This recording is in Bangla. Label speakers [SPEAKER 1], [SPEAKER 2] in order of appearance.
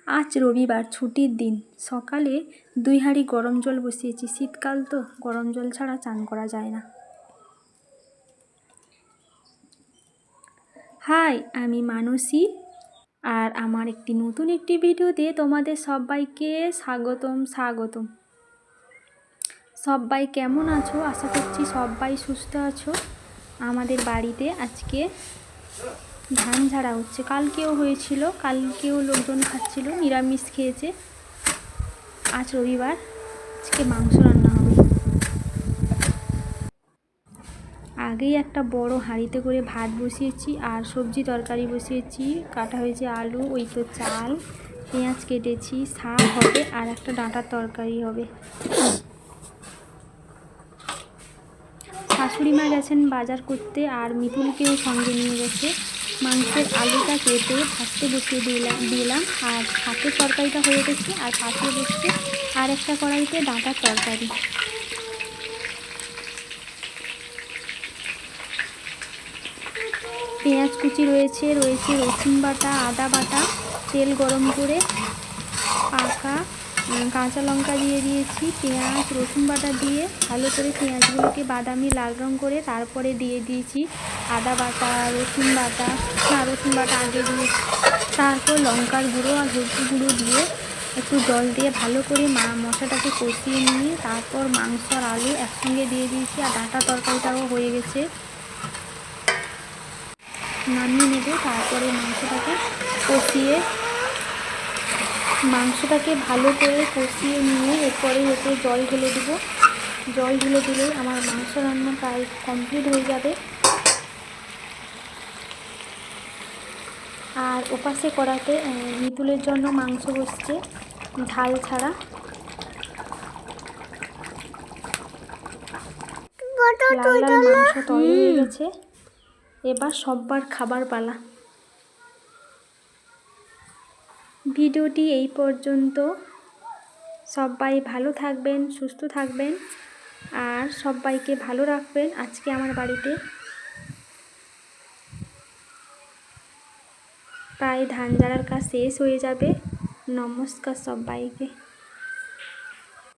[SPEAKER 1] আজ রবিবার, ছুটির দিন। সকালে 2 হাঁড়ি গরম জল বসিয়েছি। শীতকাল তো, গরম জল ছাড়া চান করা যায় না। হাই, আমি মানসী, আর আমার নতুন একটি ভিডিওতে তোমাদের সবাইকে স্বাগতম। সবাই কেমন আছো? আশা করছি সবাই সুস্থ আছো। আমাদের বাড়িতে আজকে ধান ঝাড়া হচ্ছে। কালকেও হয়েছিল, কালকেও লোকজন খাচ্ছিল, নিরামিষ খেয়েছে। আজ রবিবার, আজকে মাংস রান্না হবে। আগেই একটা বড় হাঁড়িতে করে ভাত বসিয়েছি আর সবজি তরকারি বসিয়েছি। কাটা হয়েছে আলু, ওই তো চাল, পেঁয়াজ কেটেছি, শাক হবে আর একটা ডাঁটার তরকারি হবে। শাশুড়ি মা গেছেন বাজার করতে আর মিতুলকেও সঙ্গে নিয়ে গেছে। মাংসের আলুটা কেটে ভাজতে বসিয়ে দিলাম আর শাকের তরকারিটা হয়ে গেছে আর পাশে বসছে আর একটা কড়াইতে ডাঁটার তরকারি। পেঁয়াজ কুচি রয়েছে রসুন বাটা, আদা বাটা, তেল গরম করে পাকা কাঁচা লঙ্কা দিয়ে দিয়েছি। পেঁয়াজ রসুন বাটা দিয়ে ভালো করে পেঁয়াজগুলোকে বাদামি লাল রঙ করে তারপরে দিয়ে দিয়েছি আদা বাটা, রসুন বাটা আগে দিয়েছি। তারপর লঙ্কার গুঁড়ো আর হলুদ গুঁড়ো দিয়ে একটু জল দিয়ে ভালো করে মশলাটাকে কষিয়ে নিয়ে তারপর মাংস আর আলু একসঙ্গে দিয়ে দিয়েছি আর ডাঁটা তরকারিটাও হয়ে গেছে, নামিয়ে নেব। তারপরে মাংসটাকে ভালো করে কষিয়ে নিয়ে এরপরে এতে জল ঢেলে দেবো। জল ঢেলে দিলেই আমার মাংস রান্না প্রায় কমপ্লিট হয়ে যাবে। আর ওপাশে কড়াতে মিতুলের জন্য মাংস বসছে, ঝাল ছাড়া। লাল লাল মাংস তৈরি হয়ে গেছে। এবার সবার খাবার পালা। ভিডিওটি এই পর্যন্ত। সবাই ভালো থাকবেন, সুস্থ থাকবেন আর সবাইকে ভালো রাখবেন। আজকে আমার বাড়িতে প্রায় ধান ঝাড়ার কাজ শেষ হয়ে যাবে। নমস্কার সবাইকে।